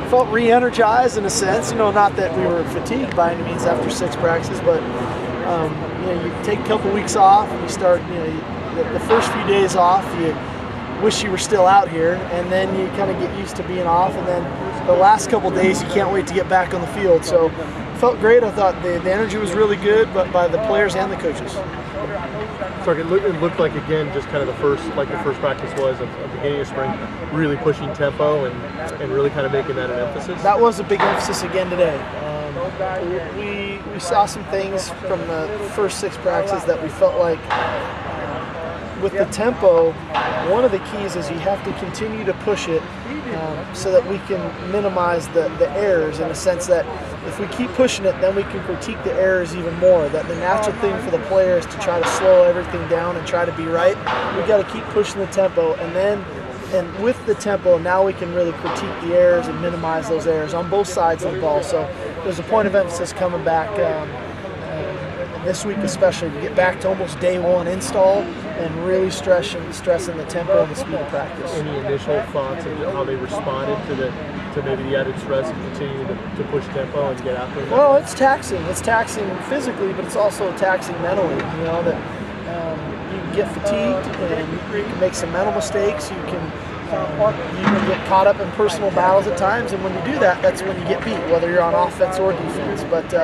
felt re-energized in a sense. Not that we were fatigued by any means after 6 practices, but you take a couple weeks off and you start. The first few days off, you wish you were still out here, and then you kind of get used to being off, and then the last couple days you can't wait to get back on the field. So felt great. I thought the energy was really good, but by the players and the coaches. So it looked like, again, just kind of the first practice was at the beginning of spring, really pushing tempo and really kind of making that an emphasis. That was a big emphasis again today. We saw some things from the first 6 practices that we felt like with the tempo, one of the keys is you have to continue to push it so that we can minimize the errors, in a sense that if we keep pushing it, then we can critique the errors even more. That the natural thing for the players to try to slow everything down and try to be right, we got to keep pushing the tempo, and with the tempo, now we can really critique the errors and minimize those errors on both sides of the ball. So there's a point of emphasis coming back this week, especially to get back to almost day 1 install and really stressing the tempo and the speed of practice. Any initial thoughts of how they responded to maybe the added stress and continuing to push tempo and get after it? Well, it's taxing. It's taxing physically, but it's also taxing mentally. That you can get fatigued and you can make some mental mistakes. You can get caught up in personal battles at times, and when you do that, that's when you get beat, whether you're on offense or defense. But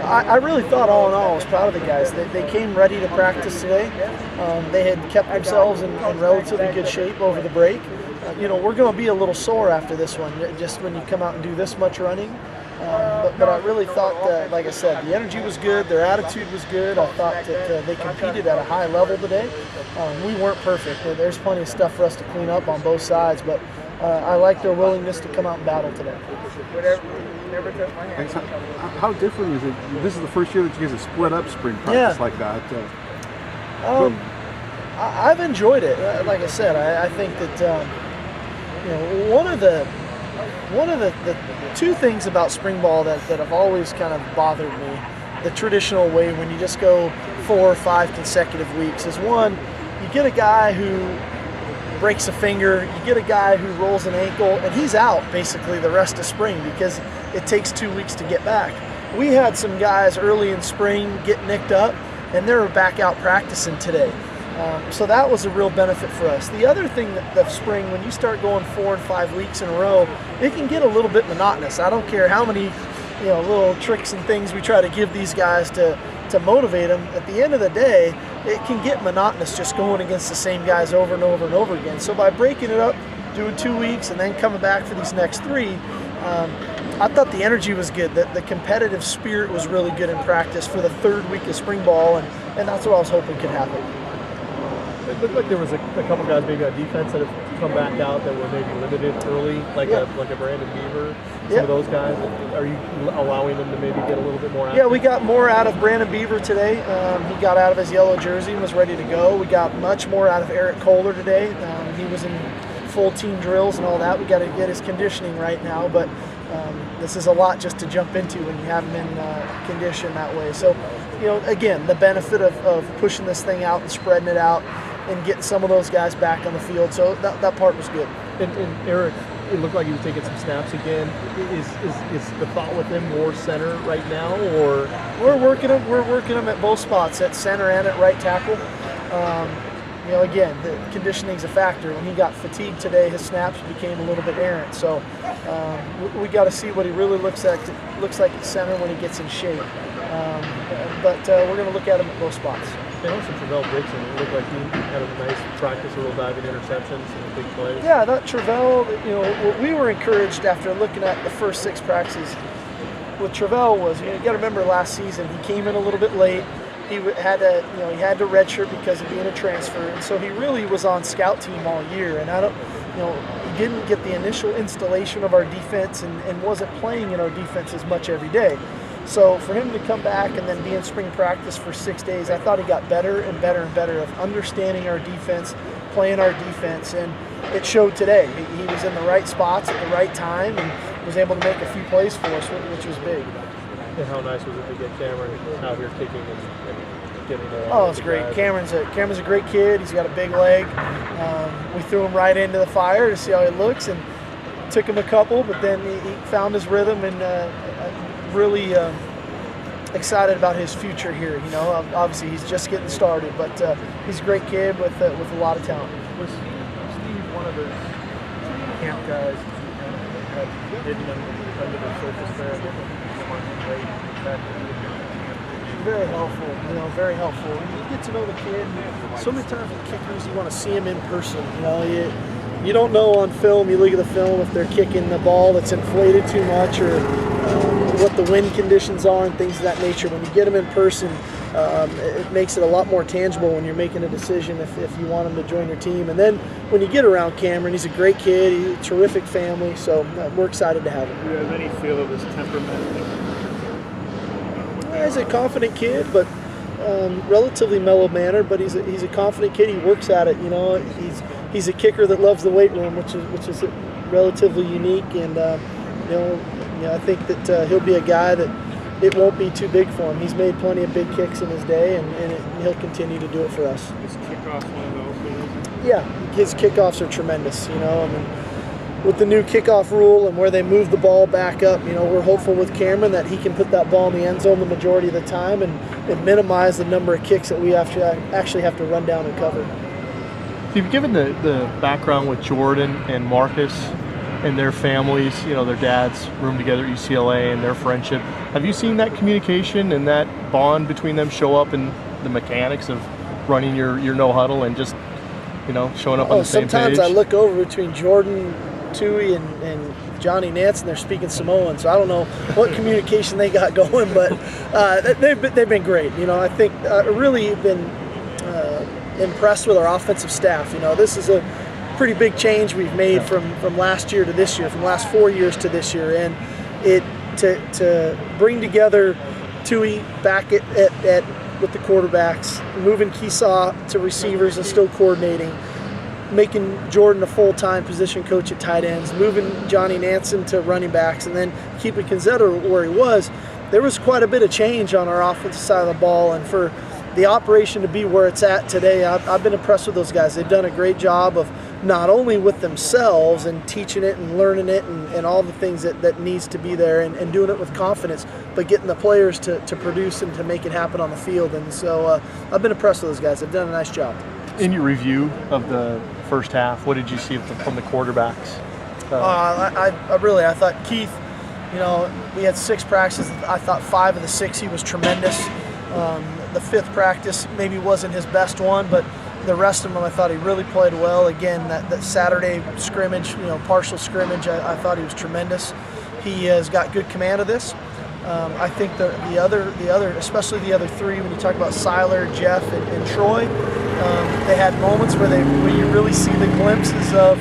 I really thought, all in all, I was proud of the guys. They came ready to practice today. They had kept themselves in relatively good shape over the break. We're going to be a little sore after this one, just when you come out and do this much running. But I really thought that, like I said, the energy was good, their attitude was good. I thought that they competed at a high level today. We weren't perfect. There's plenty of stuff for us to clean up on both sides, but I like their willingness to come out and battle today. How different is it? This is the first year that you guys have split up spring practice like that. I've enjoyed it. Like I said, I think that one of the 2 things about spring ball that have always kind of bothered me, the traditional way when you just go 4 or 5 consecutive weeks, is one, you get a guy who breaks a finger, you get a guy who rolls an ankle, and he's out basically the rest of spring because it takes 2 weeks to get back. We had some guys early in spring get nicked up, and they were back out practicing today. So that was a real benefit for us. The other thing that spring, when you start going 4 and 5 weeks in a row, it can get a little bit monotonous. I don't care how many little tricks and things we try to give these guys to motivate them. At the end of the day, it can get monotonous just going against the same guys over and over and over again. So by breaking it up, doing 2 weeks and then coming back for these next 3, I thought the energy was good. The competitive spirit was really good in practice for the 3rd week of spring ball, and that's what I was hoping could happen. It looked like there was a couple guys maybe on defense that have come back out that were maybe limited early, like a Brandon Beaver, some of those guys. Are you allowing them to maybe get a little bit more active? Yeah, we got more out of Brandon Beaver today. He got out of his yellow jersey and was ready to go. We got much more out of Eric Kohler today. He was in full team drills and all that. We got to get his conditioning right now, but this is a lot just to jump into when you have him in condition that way. So, again, the benefit of pushing this thing out and spreading it out and getting some of those guys back on the field. So that part was good. And Eric, it looked like he was taking some snaps again. Is the thought with him more center right now, or we're working him at both spots, at center and at right tackle. Again, the conditioning's a factor. When he got fatigued today, his snaps became a little bit errant. So we got to see what he really looks like at center when he gets in shape. But we're going to look at him at both spots. And also Travell Dixon, it looked like he had a nice practice, a little diving interceptions and big plays. Yeah, that Travell, we were encouraged after looking at the first 6 practices. With Travell was, you got to remember last season, he came in a little bit late. He had to redshirt because of being a transfer, and so he really was on scout team all year. And he didn't get the initial installation of our defense and wasn't playing in our defense as much every day. So for him to come back and then be in spring practice for 6 days, I thought he got better and better and better of understanding our defense, playing our defense, and it showed today. He was in the right spots at the right time and was able to make a few plays for us, which was big. And how nice was it to get Cameron out here kicking and getting the Oh, it's great. Cameron's a great kid. He's got a big leg. We threw him right into the fire to see how he looks, and took him a couple, but then he found his rhythm, and really excited about his future here. You know, obviously he's just getting started, but he's a great kid with a lot of talent. Was Steve one of those camp guys that had hidden under the surface there? Very helpful, you know, very helpful. You get to know the kid. So many times with kickers, you want to see him in person. You know, you don't know on film. You look at the film if they're kicking the ball that's inflated too much, or what the wind conditions are and things of that nature. When you get them in person, it makes it a lot more tangible when you're making a decision if you want him to join your team. And then when you get around Cameron, he's a great kid. He's a terrific family, so we're excited to have him. Do you have any feel of his temperament? He's a confident kid, but relatively mellow-mannered. But he's a confident kid. He works at it. You know, he's a kicker that loves the weight room, which is relatively unique. And I think that he'll be a guy that it won't be too big for him. He's made plenty of big kicks in his day, and he'll continue to do it for us. His kickoff one of those? Yeah, his kickoffs are tremendous. You know, I mean, with the new kickoff rule and where they move the ball back up, you know, we're hopeful with Cameron that he can put that ball in the end zone the majority of the time and minimize the number of kicks that we actually have to run down and cover. You've given the background with Jordan and Marcus and their families, you know, their dads room together at UCLA and their friendship. Have you seen that communication and that bond between them show up in the mechanics of running your no huddle and just, you know, showing up on the same page? Sometimes I look over between Jordan, Tui, and Johnny Nance, and they're speaking Samoan, so I don't know what communication they got going, but they've been great. You know, I think really been impressed with our offensive staff. You know, this is a pretty big change we've made from last year to this year, from last 4 years to this year, and to bring together Tui back at with the quarterbacks, moving Keesaw to receivers and still coordinating, making Jordan a full-time position coach at tight ends, moving Johnny Nansen to running backs, and then keeping Kinzetta where he was. There was quite a bit of change on our offensive side of the ball, and for the operation to be where it's at today, I've been impressed with those guys. They've done a great job of not only with themselves and teaching it and learning it and all the things that needs to be there and doing it with confidence, but getting the players to produce and to make it happen on the field. And so I've been impressed with those guys. They've done a nice job. In your review of the first half, what did you see from the quarterbacks? I thought Keith, you know, we had 6 practices. I thought 5 of the 6 he was tremendous. The 5th practice maybe wasn't his best one, but the rest of them I thought he really played well. Again, that Saturday scrimmage, you know, partial scrimmage, I thought he was tremendous. He has got good command of this. I think the other, especially the other 3, when you talk about Seiler, Jeff, and Troy, they had moments where you really see the glimpses of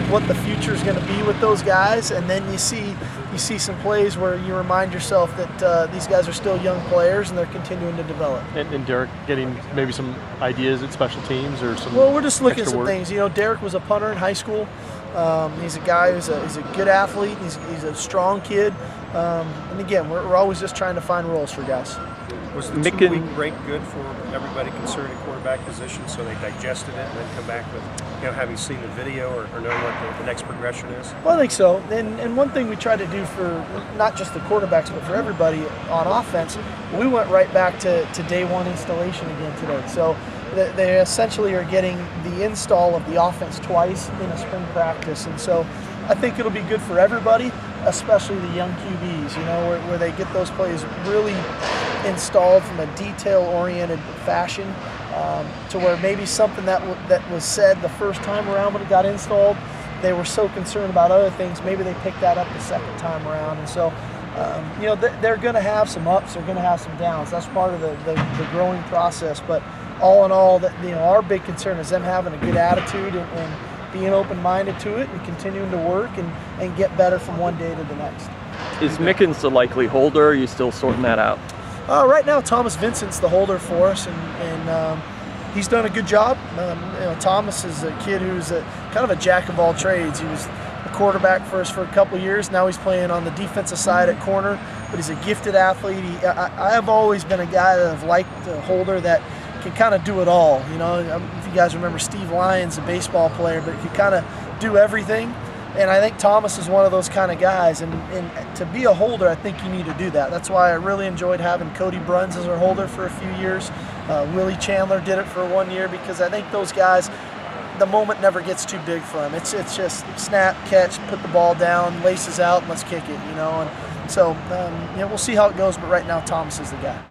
what the future is going to be with those guys, and then you see some plays where you remind yourself that these guys are still young players and they're continuing to develop. And Derek getting maybe some ideas at special teams or some. Well, we're just looking at some work. things. You know, Derek was a punter in high school. He's a guy who's a good athlete. He's a strong kid. And again, we're always just trying to find roles for guys. Was the 2-week break good for everybody concerned at quarterback position, so they digested it and then come back with, you know, having seen the video or knowing what the next progression is? Well, I think so. And one thing we try to do for not just the quarterbacks but for everybody on offense, we went right back to day one installation again today. So they essentially are getting the install of the offense twice in a spring practice. And so I think it'll be good for everybody, especially the young QBs, you know, where they get those plays really installed from a detail-oriented fashion, to where maybe something that was said the first time around when it got installed, they were so concerned about other things, maybe they picked that up the second time around. And so, you know, they're going to have some ups, they're going to have some downs. That's part of the growing process. But all in all, that, you know, our big concern is them having a good attitude and being open-minded to it and continuing to work and get better from one day to the next. Is Mickens the likely holder? Or are you still sorting that out? Right now, Thomas Vincent's the holder for us, and he's done a good job. You know, Thomas is a kid who's kind of a jack of all trades. He was a quarterback for us for a couple of years. Now he's playing on the defensive side at corner, but he's a gifted athlete. I have always been a guy that have liked a holder that can kind of do it all. You know, if you guys remember Steve Lyons, a baseball player, but he could kind of do everything. And I think Thomas is one of those kind of guys. And to be a holder, I think you need to do that. That's why I really enjoyed having Cody Bruns as our holder for a few years. Willie Chandler did it for 1 year, because I think those guys, the moment never gets too big for them. It's just snap, catch, put the ball down, laces out, and let's kick it, And so, we'll see how it goes. But right now, Thomas is the guy.